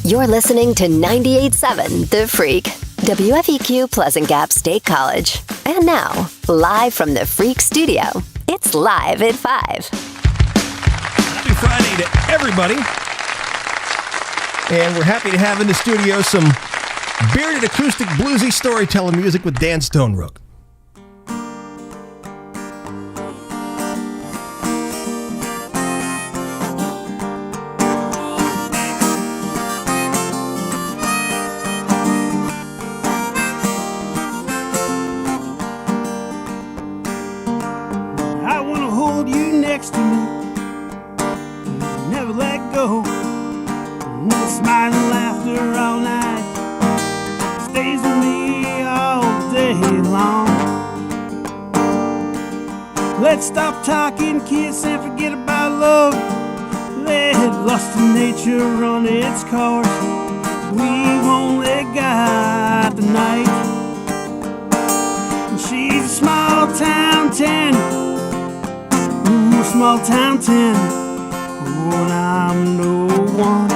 You're listening to 98.7 The Freq, WFEQ Pleasant Gap State College. And now, live from the Freq studio, it's Live at 5. Happy Friday to everybody. And we're happy to have in the studio some bearded acoustic bluesy storytelling music with Dan Stonerook. I want to hold you next to me, never let go. The smile and laughter all night stays with me all day long. Let's stop talking, kiss, and forget about love. Let lust and nature run its course. We've only got the night. And she's a small town 10. Ooh, small town 10. Oh, and I'm no one.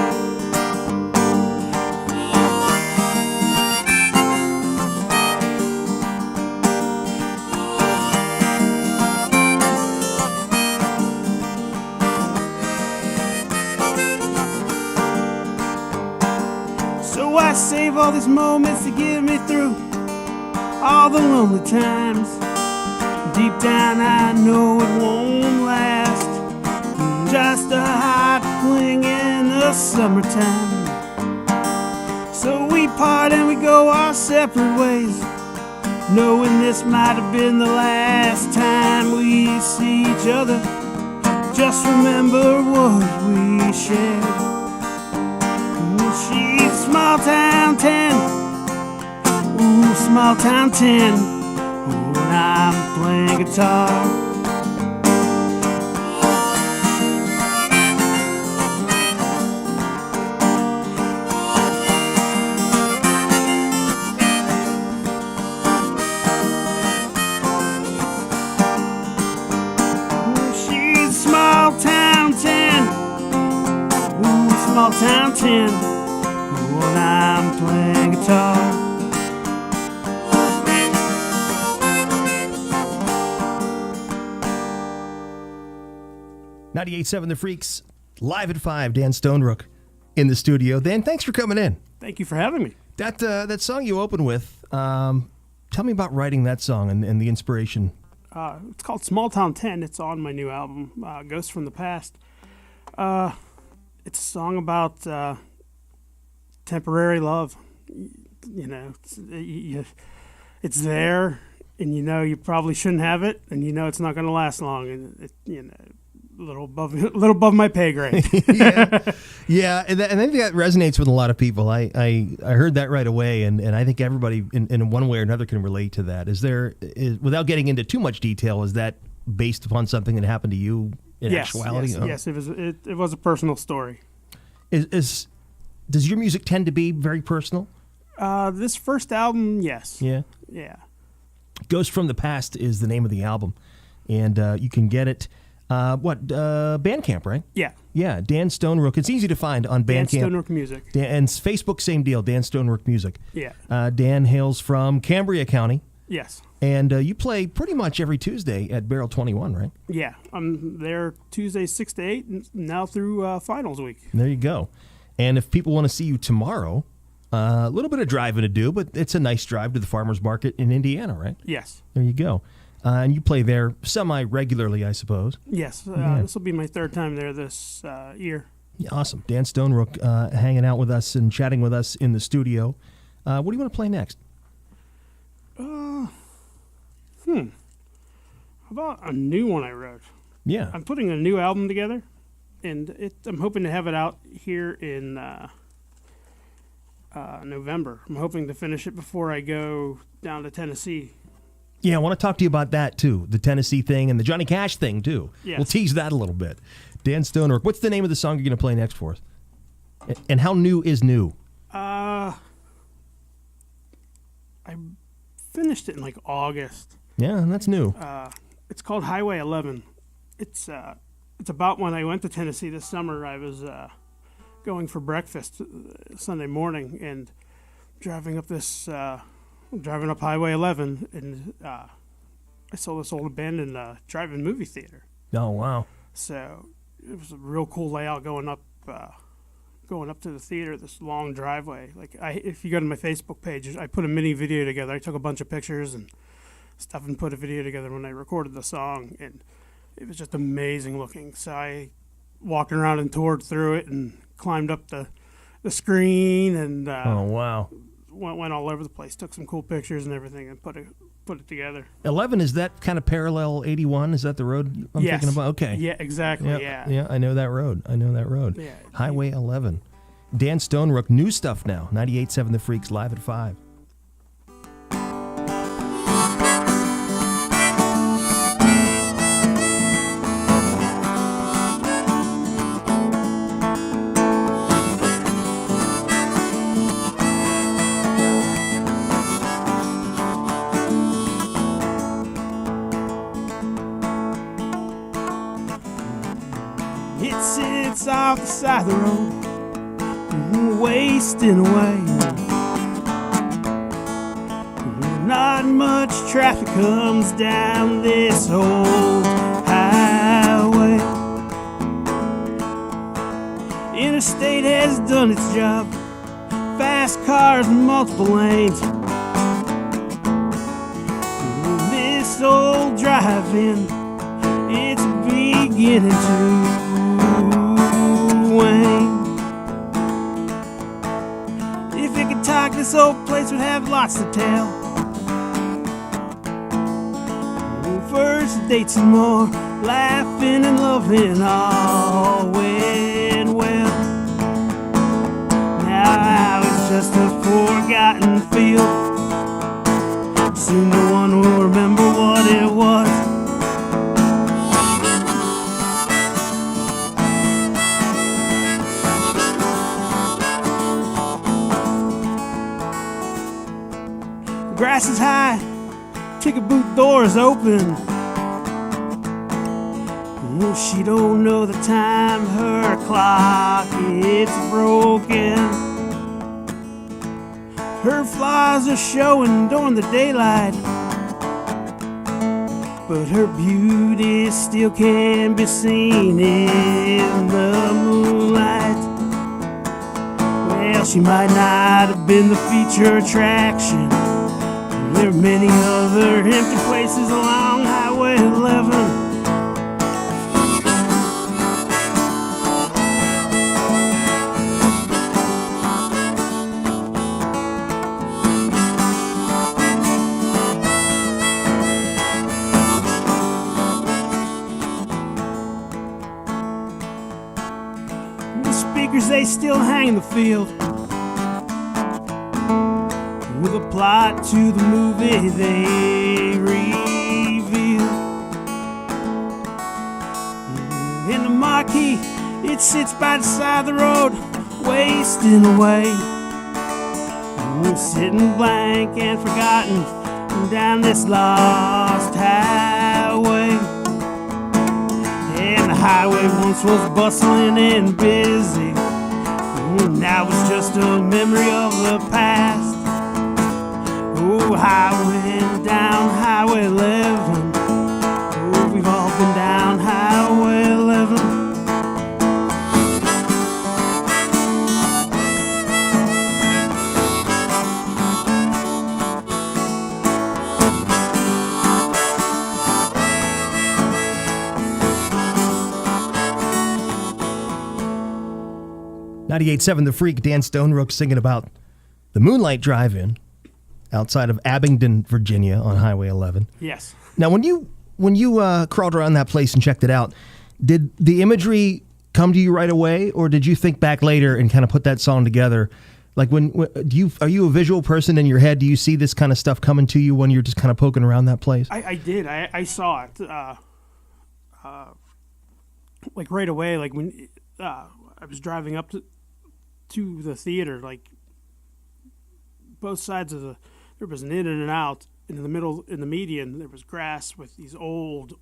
So I save all these moments to get me through all the lonely times. Deep down I know it won't last. Just a hot fling in the summertime. So we part and we go our separate ways, knowing this might have been the last time we see each other. Just remember what we shared. She's small town 10. Ooh, small town 10. Ooh, and I'm playing guitar. Ooh, she's small town 10. Ooh, small town 10. When I'm playing guitar. 98.7 The Freqs, live at 5. Dan Stonerook in the studio. Dan, thanks for coming in. Thank you for having me. That song you open with, tell me about writing that song and the inspiration. It's called Small Town 10. It's on my new album, Ghosts from the Past. It's a song about temporary love. You know, it's there, and you know you probably shouldn't have it, and you know it's not going to last long, and it, you know, a little above my pay grade. yeah, and I think that resonates with a lot of people. I heard that right away, and I think everybody in one way or another can relate to that. Without getting into too much detail, is that based upon something that happened to you in actuality? Yes, it was a personal story. Does your music tend to be very personal? This first album, yes. Yeah? Yeah. Ghost from the Past is the name of the album, and you can get it, Bandcamp, right? Yeah. Yeah, Dan Stonerook. It's easy to find on Bandcamp. Dan Stonerook Music. And Facebook, same deal, Dan Stonerook Music. Yeah. Dan hails from Cambria County. Yes. And you play pretty much every Tuesday at Barrel 21, right? Yeah. I'm there Tuesdays 6 to 8, and now through finals week. There you go. And if people want to see you tomorrow, a little bit of driving to do, but it's a nice drive to the farmer's market in Indiana, right? Yes. There you go. And you play there semi-regularly, I suppose. Yes. Yeah. This will be my third time there this year. Yeah, awesome. Dan Stonerook hanging out with us and chatting with us in the studio. What do you want to play next? How about a new one I wrote? Yeah. I'm putting a new album together, and I'm hoping to have it out here in November. I'm hoping to finish it before I go down to Tennessee. Yeah, I want to talk to you about that, too. The Tennessee thing and the Johnny Cash thing, too. Yes. We'll tease that a little bit. Dan Stonerook, what's the name of the song you're going to play next for us? And how new is new? I finished it in like August. Yeah, that's new. It's called Highway 11. It's about when I went to Tennessee this summer. I was going for breakfast Sunday morning and driving up Highway 11, and I saw this old abandoned drive-in movie theater. Oh, wow. So it was a real cool layout going up to the theater, this long driveway. Like, if you go to my Facebook page, I put a mini video together. I took a bunch of pictures and stuff and put a video together when I recorded the song, and it was just amazing looking. So I walked around and toured through it and climbed up the screen and oh, wow. went all over the place, took some cool pictures and everything, and put it together. 11, is that kind of parallel 81? Is that the road I'm thinking about? Okay. Yeah, exactly. Yeah. I know that road. Yeah. Highway 11. Dan Stonerook, new stuff now. 98.7 The Freaks, live at 5. It sits off the side of the road, wasting away. Not much traffic comes down this old highway. Interstate has done its job, fast cars and multiple lanes. This old drive-in, it's beginning to wane. If it could talk, this old place would have lots to tell. First dates and more, laughing and loving, all went well. Now it's just a forgotten field. Soon no one will remember what it was. The grass is high, ticket booth doors open. She don't know the time, her clock, it's broken. Her flaws are showing during the daylight, but her beauty still can be seen in the moonlight. Well, she might not have been the feature attraction. There are many other empty places along Highway 11. The speakers, they still hang in the field, with a plot to the movie they reveal. In the marquee, it sits by the side of the road, wasting away. Sitting blank and forgotten down this lost highway. And the highway once was bustling and busy, now it's just a memory of the past. Oh, I went down Highway 11. Oh, we've all been down Highway 11. .98.7 The Freak, Dan Stonerook singing about the Moonlight Drive-In outside of Abingdon, Virginia on Highway 11. Yes. Now, when you crawled around that place and checked it out, did the imagery come to you right away, or did you think back later and kind of put that song together? Like, are you a visual person in your head? Do you see this kind of stuff coming to you when you're just kind of poking around that place? I did. I saw it. Like right away, like when I was driving up to the theater, like both sides of there was an in and an out. In the middle, in the median, there was grass with these old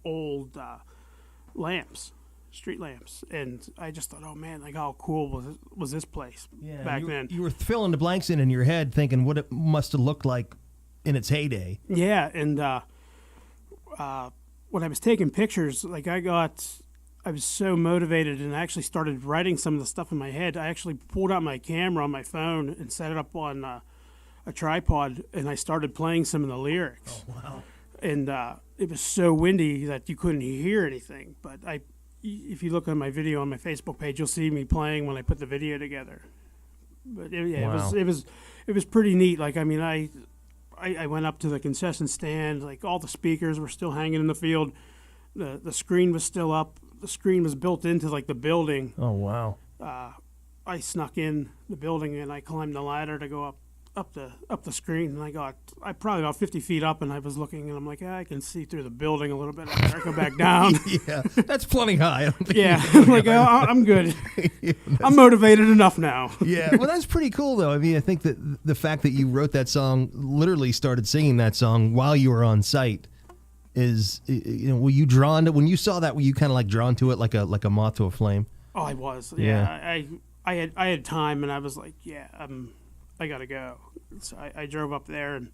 lamps, street lamps, and I just thought, oh man, like how cool was this place back then? You were filling the blanks in your head, thinking what it must have looked like in its heyday. Yeah, and when I was taking pictures, like I was so motivated, and I actually started writing some of the stuff in my head. I actually pulled out my camera on my phone and set it up on a tripod, and I started playing some of the lyrics. Oh, wow. And it was so windy that you couldn't hear anything. But if you look on my video on my Facebook page, you'll see me playing when I put the video together. But Wow. it was pretty neat. Like, I mean, I went up to the concession stand. Like, all the speakers were still hanging in the field. The screen was still up. The screen was built into like the building. Oh, wow. I snuck in the building and I climbed the ladder to go up the screen, and I probably about 50 feet up, and I was looking, and I'm like, I can see through the building a little bit. I better go back down. Yeah, that's plenty high. I don't think Yeah, like I'm good. I'm motivated enough now. Yeah, well, that's pretty cool, though. I mean, I think that the fact that you wrote that song, literally started singing that song while you were on site, is, were you drawn to, when you saw that, were you kind of like drawn to it like a moth to a flame? Oh, I was. Yeah. I had time, and I was like, I gotta go. So I drove up there and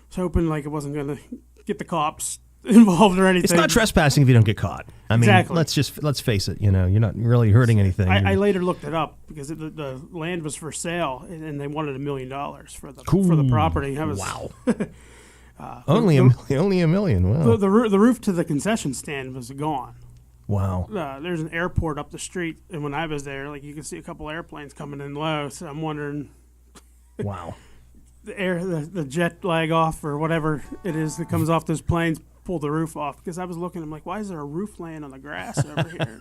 was hoping like it wasn't gonna get the cops involved or anything. It's not trespassing if you don't get caught. I mean, Exactly. let's face it. You're not really hurting anything. I later looked it up because the land was for sale, and they wanted $1 million for the property. I was, wow. Only a million. Wow. The roof to the concession stand was gone. Wow. There's an airport up the street, and when I was there, like you could see a couple airplanes coming in low. So I'm wondering, Wow. the jet lag off or whatever it is that comes off those planes pulled the roof off, because I was looking, I'm like, why is there a roof laying on the grass over here?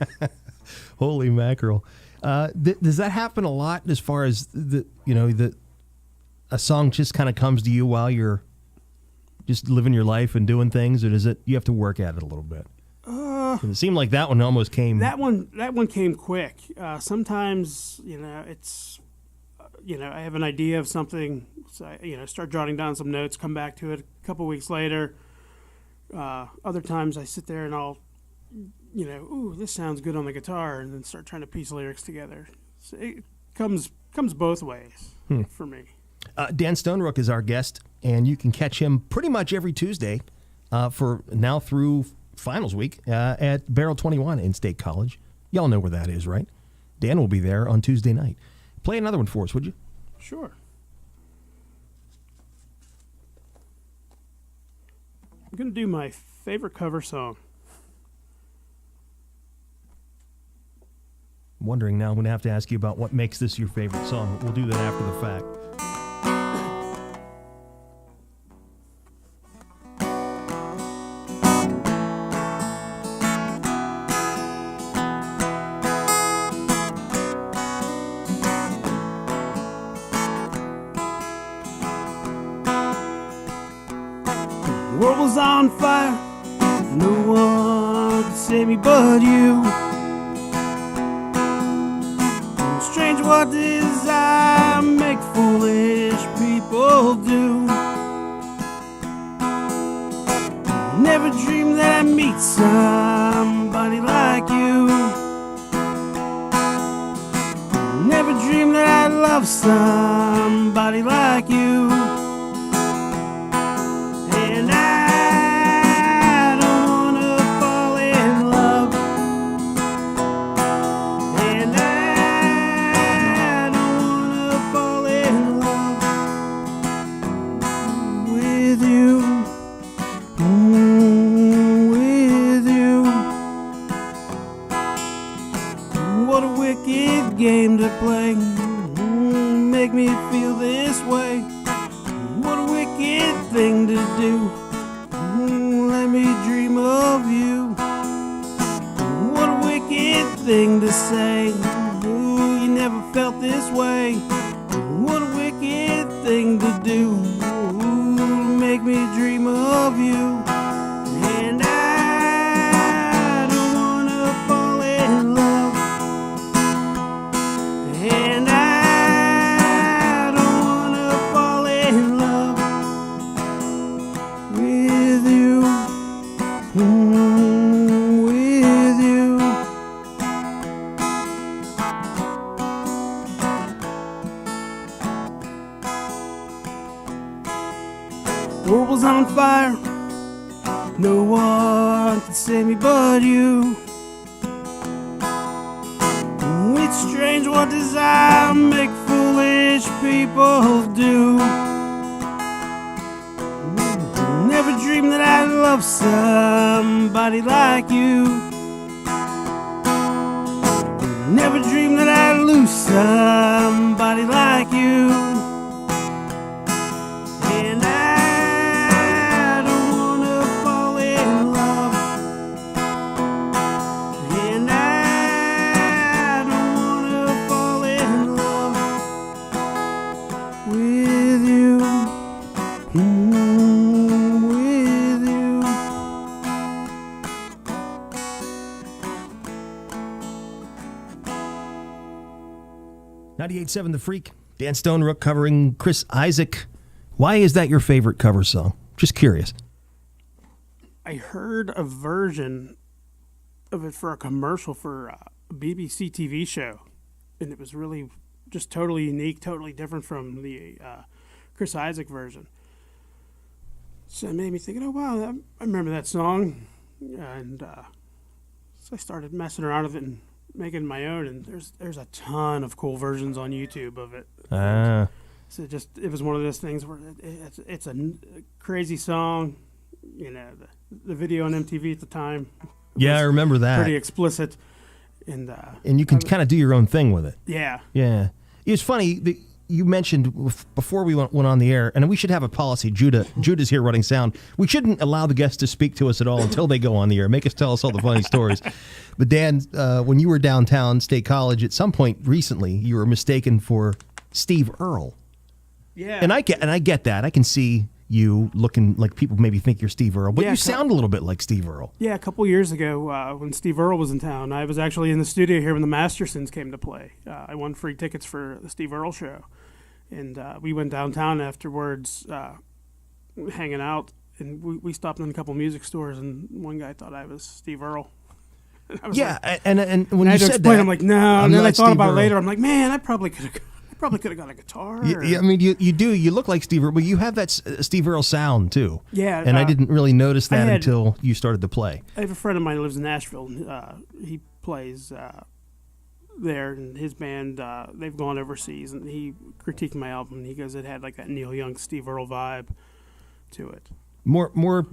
Holy mackerel. Does that happen a lot as far as a song just kind of comes to you while you're just living your life and doing things, or does it, you have to work at it a little bit? It seemed like that one almost came. That one came quick. Sometimes, it's, I have an idea of something, so I, start jotting down some notes, come back to it a couple weeks later. Other times I sit there and I'll, ooh, this sounds good on the guitar, and then start trying to piece lyrics together. So it comes both ways for me. Dan Stonerook is our guest, and you can catch him pretty much every Tuesday for now through finals week at Barrel 21 in State College. Y'all know where that is, right? Dan will be there on Tuesday night. Play another one for us, would you? Sure. I'm going to do my favorite cover song. I'm wondering now, I'm going to have to ask you about what makes this your favorite song. We'll do that after the fact. The world was on fire, no one could save me but you. Strange what desire make foolish people do. Never dreamed that I'd meet somebody like you. Never dreamed that I'd love somebody like you. And I don't wanna fall in love. And I don't wanna fall in love with you. With you. What a wicked game to play. Make me feel this way. What a wicked thing to do. Let me dream of you. What a wicked thing to say. Ooh, you never felt this way. What a wicked thing to do. Ooh, make me dream of you. And I don't wanna fall in love. And I don't wanna fall in love with you. With you. The world was on fire. No one could save me but you. It's strange what desire make foolish people do. Never dreamed that I'd love somebody like you. Never dreamed that I'd lose somebody like you. And I don't wanna fall in love. And I don't wanna fall in love with you. With you. 98.7 The Freak. Dan Stonerook covering Chris Isaak. Why is that your favorite cover song? Just curious. I heard a version of it for a commercial for a BBC TV show, and it was really just totally unique, totally different from the Chris Isaak version. So it made me think, oh wow, I remember that song, and so I started messing around with it and making my own. And there's a ton of cool versions on YouTube of it. So it was one of those things where it's a crazy song. You know, the video on MTV at the time. Yeah, I remember that. Pretty explicit, and you can kind of do your own thing with it. Yeah. Yeah. It's funny that you mentioned before we went on the air, and we should have a policy. Judah's here running sound. We shouldn't allow the guests to speak to us at all until they go on the air. Make us tell us all the funny stories. But Dan, when you were downtown State College, at some point recently, you were mistaken for Steve Earle. Yeah. And I get that. I can see you looking like people maybe think you're Steve Earle, but you sound a little bit like Steve Earle. Yeah, a couple years ago when Steve Earle was in town, I was actually in the studio here when the Mastersons came to play. I won free tickets for the Steve Earle show, and we went downtown afterwards, hanging out, and we stopped in a couple music stores, and one guy thought I was Steve Earle. And when I you had to said explain, that, I'm like, no. I'm And then not I thought Steve about it Earle. later. I'm like, man, I probably could have got a guitar. Yeah, I mean, you do. You look like Steve Earle, but you have that Steve Earle sound too. Yeah, and I didn't really notice that had- until you started to play. I have a friend of mine who lives in Nashville. He plays there, and his band, they've gone overseas, and he critiqued my album, and he goes, it had like that Neil Young, Steve Earle vibe to it. More,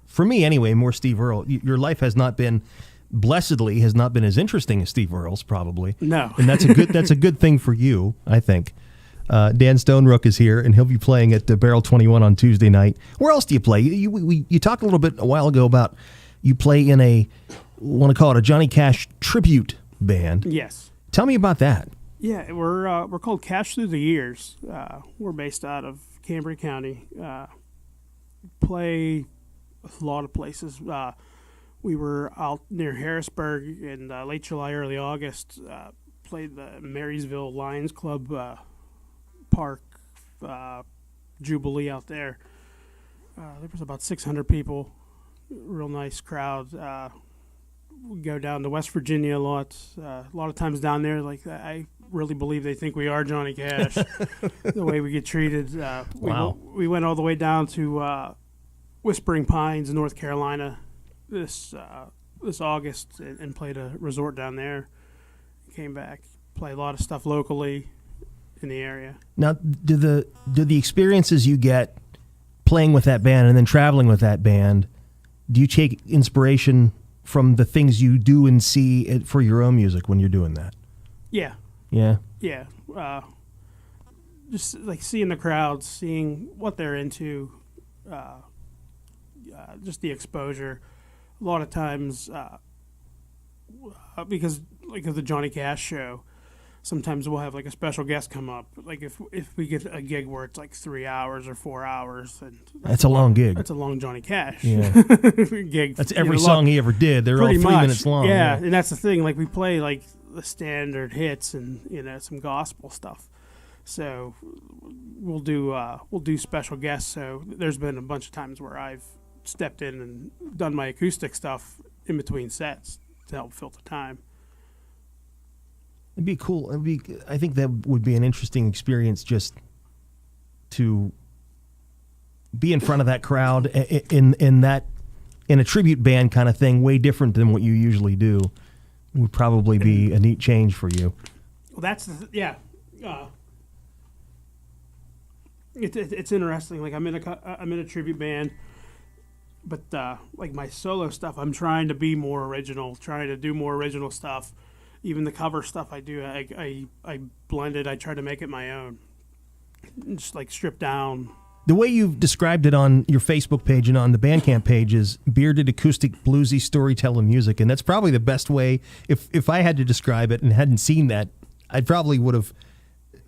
for me anyway, more Steve Earle. Your life blessedly has not been as interesting as Steve Earle's probably. No. And that's a good thing for you, I think. Dan Stonerook is here, and he'll be playing at Barrel 21 on Tuesday night. Where else do you play? You talked a little bit a while ago about you play in a, want to call it a Johnny Cash tribute band. Yes. Tell me about that. Yeah, we're called Cash Through the Years. We're based out of Cambria County. Play a lot of places. We were out near Harrisburg in late July, early August. Played the Marysville Lions Club Park Jubilee out there. There was about 600 people. Real nice crowd. We go down to West Virginia a lot. A lot of times down there, like I really believe they think we are Johnny Cash. The way we get treated. Wow. We went all the way down to Whispering Pines, North Carolina, this August, and played a resort down there. Came back, play a lot of stuff locally in the area. Now, do the experiences you get playing with that band and then traveling with that band, do you take inspiration from the things you do and see for your own music when you're doing that? Yeah. Yeah. Yeah. Just like seeing the crowds, seeing what they're into, just the exposure. A lot of times, because like of the Johnny Cash show, sometimes we'll have like a special guest come up. Like if we get a gig where it's like 3 hours or 4 hours, and That's a long gig. That's a long Johnny Cash gig. That's every song he ever did. They're all 3 minutes long. Yeah, and that's the thing. Like we play like the standard hits and some gospel stuff. So we'll do special guests. So there's been a bunch of times where I've stepped in and done my acoustic stuff in between sets to help fill the time. It'd be cool. I think that would be an interesting experience just to be in front of that crowd in a tribute band kind of thing, way different than what you usually do, would probably be a neat change for you. Well, that's it's interesting. Like I'm in a tribute band, but like my solo stuff, I'm trying to be more original, trying to do more original stuff. Even the cover stuff I do, I blend it. I try to make it my own, just like stripped down. The way you've described it on your Facebook page and on the Bandcamp page is bearded, acoustic, bluesy, storytelling music, and that's probably the best way. If I had to describe it and hadn't seen that, I probably would have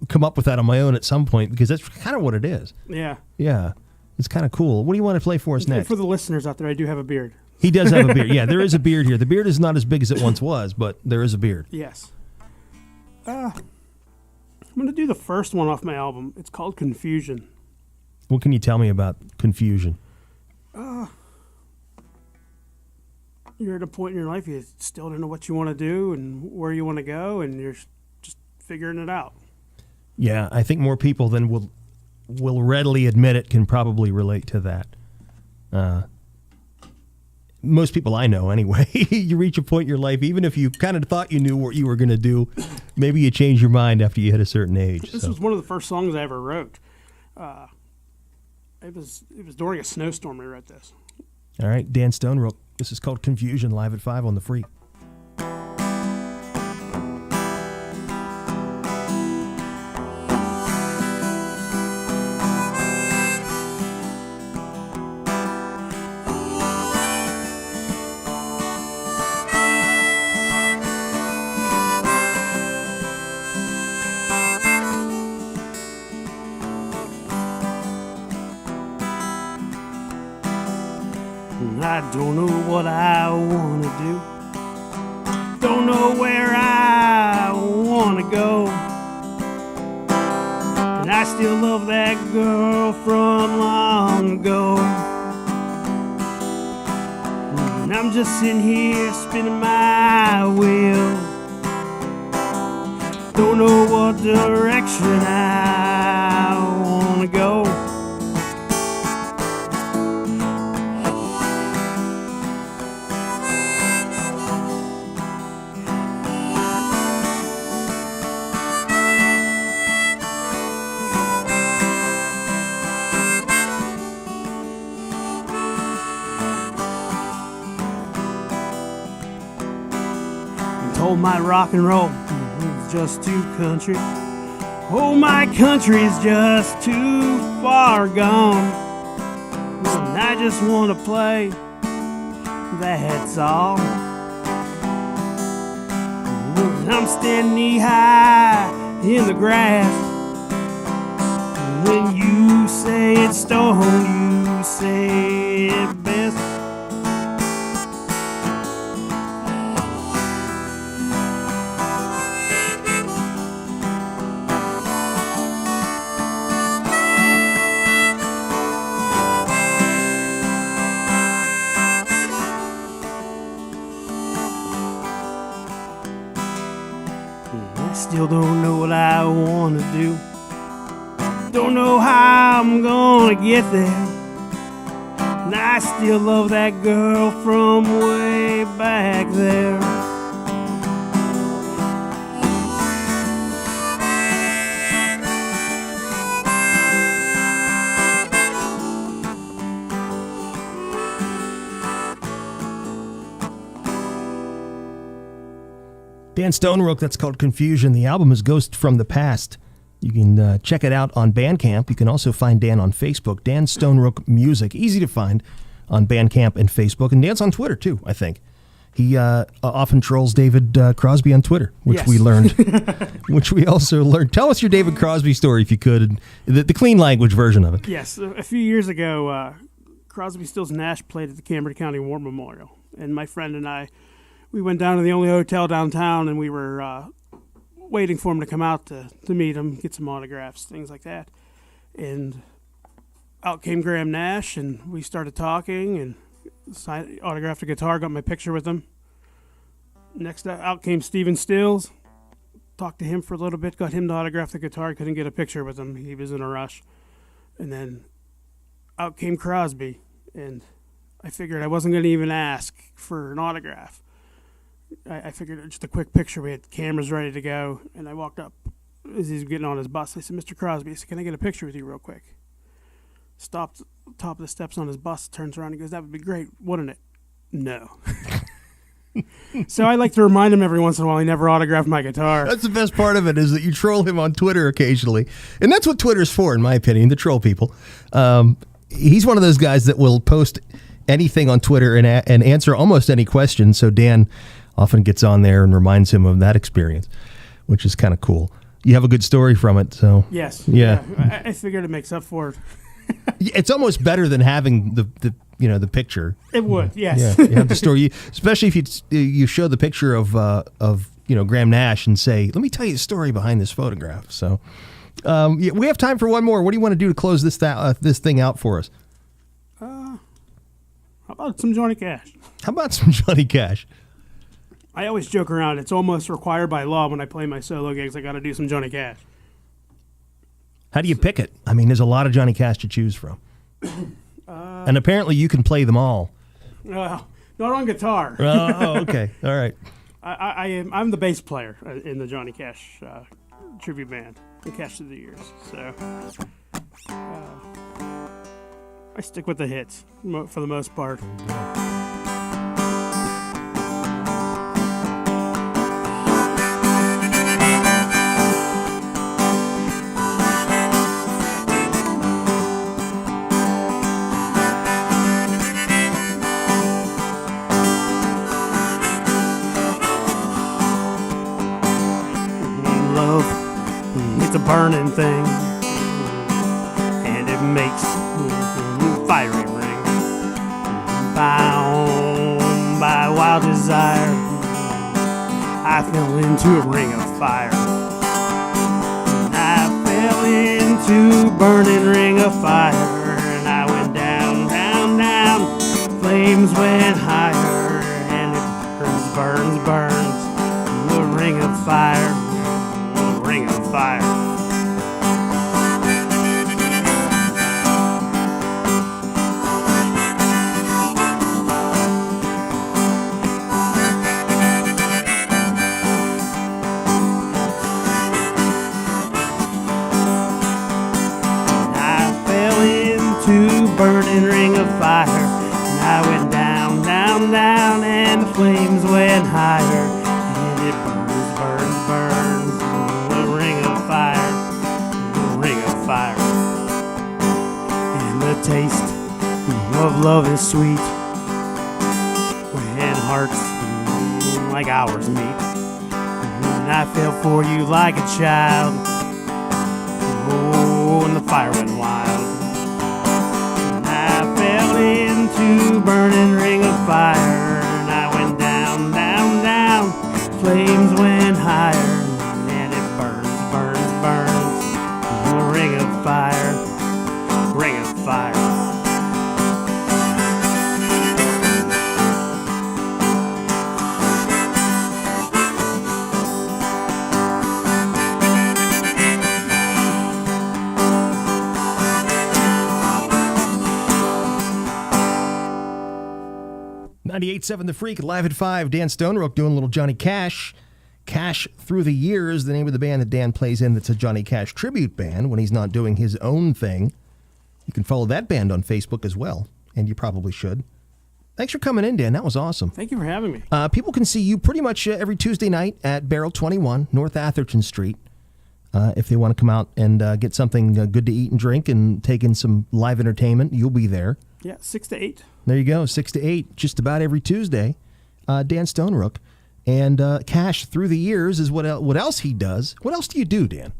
come up with that on my own at some point, because that's kind of what it is. Yeah. Yeah. It's kind of cool. What do you want to play for us next? For the listeners out there, I do have a beard. He does have a beard. Yeah, there is a beard here. The beard is not as big as it once was, but there is a beard. Yes. I'm going to do the first one off my album. It's called Confusion. What can you tell me about Confusion? You're at a point in your life you still don't know what you want to do and where you want to go, and you're just figuring it out. Yeah, I think more people than will readily admit it can probably relate to that. Most people I know, anyway. You reach a point in your life, even if you kind of thought you knew what you were going to do, maybe you change your mind after you hit a certain age. This was one of the first songs I ever wrote. It was during a snowstorm we wrote this. All right, Dan Stonerook. This is called Confusion, live at 5 on the Freq. I don't know what I want to do. Don't know where I want to go. And I still love that girl from long ago. And I'm just sitting here spinning my wheels. Don't know what direction I want to go. Told my rock and roll is just too country. Oh, my country is just too far gone. And I just want to play, that's all. And I'm standing knee high in the grass. When you say it's stone, you say it best. Still don't know what I want to do. Don't know how I'm gonna get there. And I still love that girl from way back there. Dan Stonerook, that's called Confusion. The album is Ghost from the Past. You can check it out on Bandcamp. You can also find Dan on Facebook, Dan Stonerook Music. Easy to find on Bandcamp and Facebook. And Dan's on Twitter, too, I think. He often trolls David Crosby on Twitter, which yes. we learned, which we also learned. Tell us your David Crosby story, if you could, the clean language version of it. Yes, a few years ago, Crosby, Stills, Nash played at the Camden County War Memorial. And my friend and I, we went down to the only hotel downtown, and we were waiting for him to come out to meet him, get some autographs, things like that. And out came Graham Nash, and we started talking, and autographed a guitar, got my picture with him. Next out came Stephen Stills, talked to him for a little bit, got him to autograph the guitar, couldn't get a picture with him, he was in a rush. And then out came Crosby, and I figured I wasn't going to even ask for an autograph. I figured just a quick picture. We had cameras ready to go, and I walked up as he's getting on his bus. I said, "Mr. Crosby," I said, "can I get a picture with you real quick?" Stopped top of the steps on his bus, turns around and goes, "That would be great, wouldn't it?" No. So I like to remind him every once in a while he never autographed my guitar. That's the best part of it, is that you troll him on Twitter occasionally. And that's what Twitter's for, in my opinion, to troll people. He's one of those guys that will post anything on Twitter and answer almost any question. So Dan often gets on there and reminds him of that experience, which is kind of cool. You have a good story from it, so. Yes. Yeah. I figured it makes up for it. It's almost better than having the picture. It would, yes. Yeah, you have the story, especially if you show the picture of Graham Nash and say, "Let me tell you the story behind this photograph." So, we have time for one more. What do you want to do to close this thing out for us? How about some Johnny Cash? How about some Johnny Cash? I always joke around. It's almost required by law when I play my solo gigs. I got to do some Johnny Cash. How do you pick it? I mean, there's a lot of Johnny Cash to choose from. And apparently you can play them all. Not on guitar. Oh, okay. All right. I'm the bass player in the Johnny Cash tribute band, the Cash Through the Years. So I stick with the hits for the most part. It's a burning thing, and it makes fiery ring. Bound by wild desire, I fell into a ring of fire. I fell into a burning ring of fire, and I went down, down, down. Flames went higher, and it burns, burns, burns. The ring of fire, the ring of fire. Burning ring of fire, and I went down, down, down, and the flames went higher, and it burns, burns, burns, the ring of fire, the ring of fire. And the taste of love is sweet when hearts like ours meet. And I fell for you like a child, oh, and the fire went wild. Into burning ring of fire, and I went down, down, down. Flames went higher, and it burns, burns, burns. The ring of fire, ring of fire. 98.7 The Freak, live at 5. Dan Stonerook doing a little Johnny Cash. Cash Through the Years, the name of the band that Dan plays in, that's a Johnny Cash tribute band when he's not doing his own thing. You can follow that band on Facebook as well, and you probably should. Thanks for coming in, Dan. That was awesome. Thank you for having me. People can see you pretty much every Tuesday night at Barrel 21, North Atherton Street. If they want to come out and get something good to eat and drink and take in some live entertainment, you'll be there. Yeah, 6 to 8. There you go, 6 to 8, just about every Tuesday. Dan Stonerook. And Cash Through the Years is what else he does. What else do you do, Dan?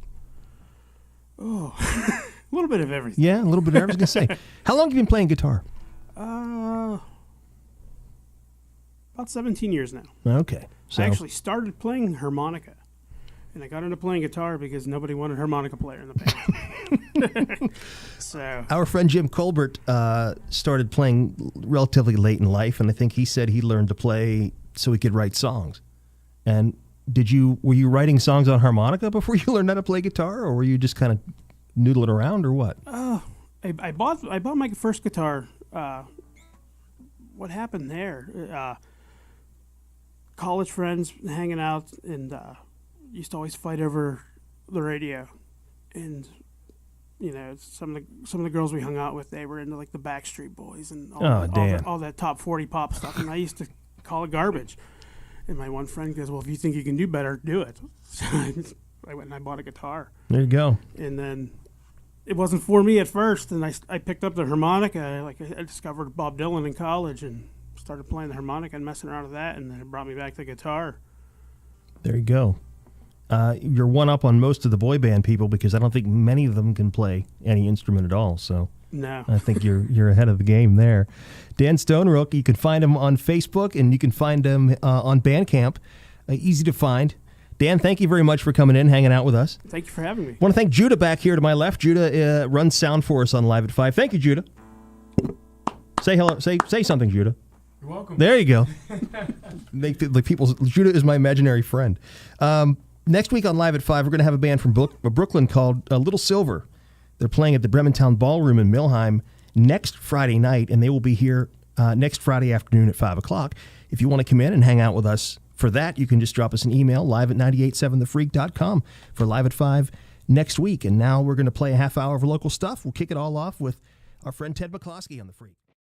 Oh, a little bit of everything. Yeah, a little bit of everything. I was going to say. How long have you been playing guitar? About 17 years now. Okay. So. I actually started playing harmonica. And I got into playing guitar because nobody wanted a harmonica player in the band. So our friend Jim Colbert started playing relatively late in life, and I think he said he learned to play so he could write songs. And were you writing songs on harmonica before you learned how to play guitar, or were you just kind of noodling around, or what? I bought my first guitar. What happened there? College friends hanging out, and used to always fight over the radio. And some of the girls we hung out with, they were into like the Backstreet Boys and all that top 40 pop stuff, and I used to call it garbage. And my one friend goes, "Well, if you think you can do better, do it." So I went and I bought a guitar. There you go. And then it wasn't for me at first, and I picked up the harmonica. I discovered Bob Dylan in college and started playing the harmonica and messing around with that, and then it brought me back to guitar. There you go. You're one up on most of the boy band people because I don't think many of them can play any instrument at all. So no, I think you're ahead of the game there. Dan Stonerook, you can find him on Facebook and you can find him on Bandcamp. Easy to find. Dan, thank you very much for coming in, hanging out with us. Thank you for having me. I want to thank Judah back here to my left. Judah runs sound for us on Live at 5. Thank you, Judah. Say hello. Say something, Judah. You're welcome. There you go. Judah is my imaginary friend. Next week on Live at 5, we're going to have a band from Brooklyn called Little Silver. They're playing at the Brementown Ballroom in Milheim next Friday night, and they will be here next Friday afternoon at 5 o'clock. If you want to come in and hang out with us for that, you can just drop us an email, live@987thefreak.com for Live at 5 next week. And now we're going to play a half hour of local stuff. We'll kick it all off with our friend Ted McCloskey on The Freak.